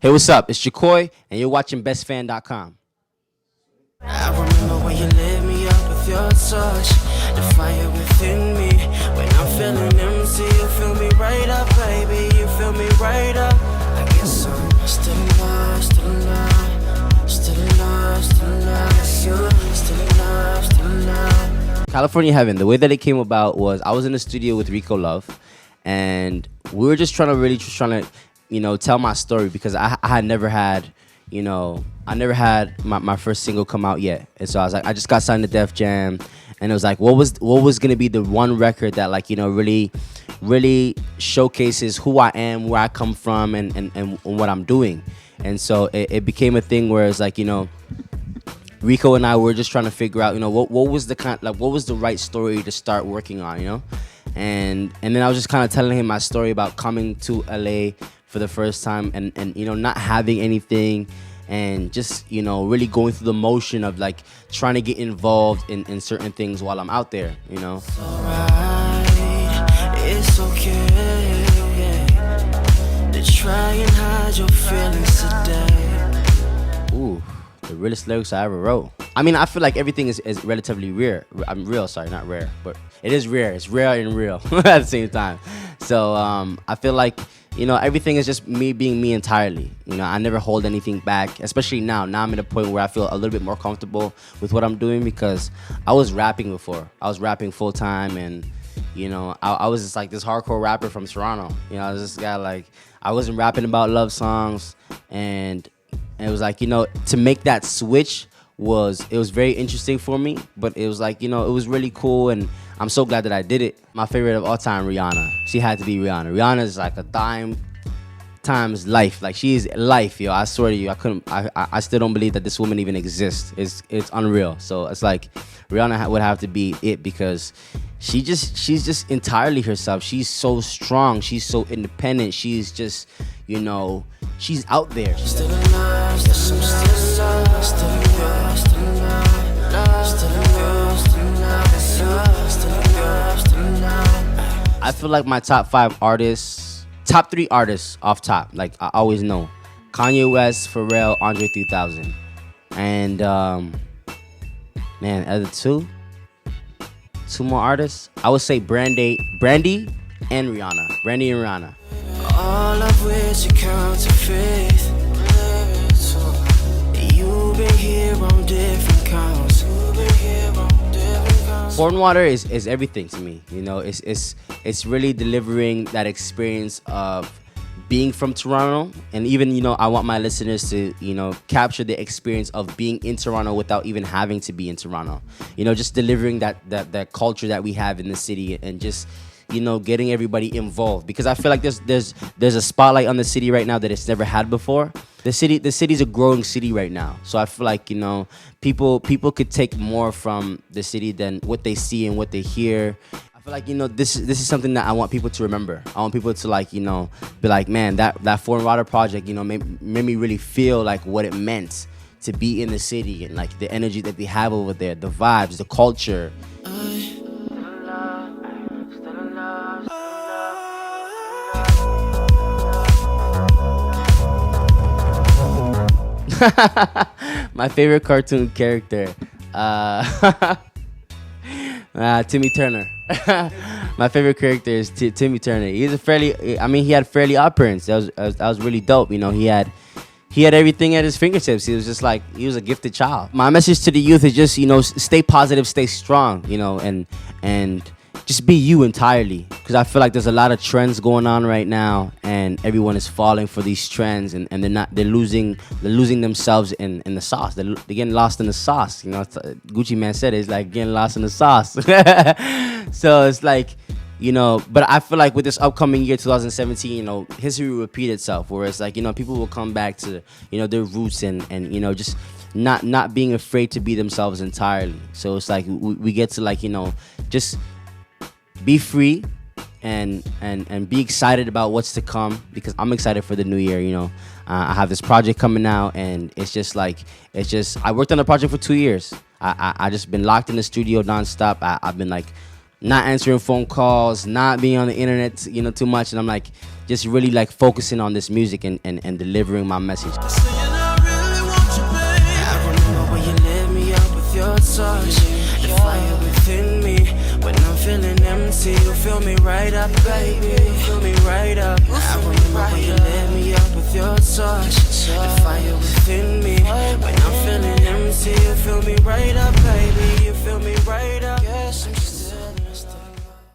Hey, what's up? It's Jahkoy, and you're watching BestFan.com. I remember when you lit me up with your touch, the fire within me. When I'm feeling empty, you fill me right up, baby. You fill me right up. I guess I'm still in love, still in love, still in love, still in love. Yes, you still in love, still in love. California Heaven, the way that it came about was I was in the studio with Rico Love, and we were just trying to tell my story because I had never had, I never had my first single come out yet. And so I was like, I just got signed to Def Jam, and it was like, what was gonna be the one record that really showcases who I am, where I come from, and what I'm doing. And so it became a thing where it's like, Rico and I were just trying to figure out, what was the right story to start working on, and then I was just kind of telling him my story about coming to LA for the first time and not having anything, and just really going through the motion of like trying to get involved in certain things while I'm out there. It's alright, it's okay to try and hide your feelings today. Ooh, the realest lyrics I ever wrote. I mean, I feel like everything is relatively rare. I'm real, sorry, not rare, but it is rare. It's rare and real at the same time. So I feel like everything is just me being me entirely. I never hold anything back, especially now. Now I'm at a point where I feel a little bit more comfortable with what I'm doing because I was rapping before. I was rapping full time, and I was just like this hardcore rapper from Toronto. I was this guy, like, I wasn't rapping about love songs, and it was like, to make that switch was very interesting for me, but it was like, it was really cool, and I'm so glad that I did it. My favorite of all time, Rihanna. She had to be Rihanna. Rihanna is like a times life. Like, she is life, yo. I swear to you, I still don't believe that this woman even exists. It's unreal. So it's like Rihanna would have to be it because she's just entirely herself. She's so strong. She's so independent. She's just, she's out there. Still in love, still in love, still in love, still in love, still in love, still in love, still in love, still in love. I feel like my top 5 artists, top 3 artists off top, like I always know: Kanye West, Pharrell, Andre 3000, and man, other two more artists. I would say Brandy and Rihanna. Brandy and Rihanna. All of which account to faith. You've been here on different counts. Pouring Water is everything to me. It's really delivering that experience of being from Toronto, and even I want my listeners to capture the experience of being in Toronto without even having to be in Toronto. Just delivering that culture that we have in the city, and just getting everybody involved, because I feel like there's a spotlight on the city right now that it's never had before. The city's a growing city right now, so I feel like people could take more from the city than what they see and what they hear. I feel like this is something that I want people to remember. I want people to be like, man, that Foreign Water project made me really feel like what it meant to be in the city, and like the energy that they have over there, the vibes, the culture. My favorite cartoon character, Timmy Turner. My favorite character is Timmy Turner. He had fairly odd parents. That was really dope. He had everything at his fingertips. He was a gifted child. My message to the youth is just stay positive, stay strong, and just be you entirely, because I feel like there's a lot of trends going on right now, and everyone is falling for these trends, and they're losing themselves in the sauce. They're getting lost in the sauce. Gucci Man said it's like getting lost in the sauce. So it's like, but I feel like with this upcoming year 2017, history will repeat itself, where it's like, people will come back to their roots, and just not being afraid to be themselves entirely. So it's like we get to just be free and be excited about what's to come, because I'm excited for the new year. I have this project coming out, and I worked on the project for 2 years. I just been locked in the studio nonstop. I've been not answering phone calls, not being on the internet, you know, too much. And I'm like, just really like focusing on this music and delivering my message. I remember when you lit me up with your touch, the fire within me. When I'm feeling empty, you fill me right up, baby. You fill me right up. I remember when you lit me up with your touch, the fire within me. When I'm feeling empty, you fill me right up, baby. You fill me right up.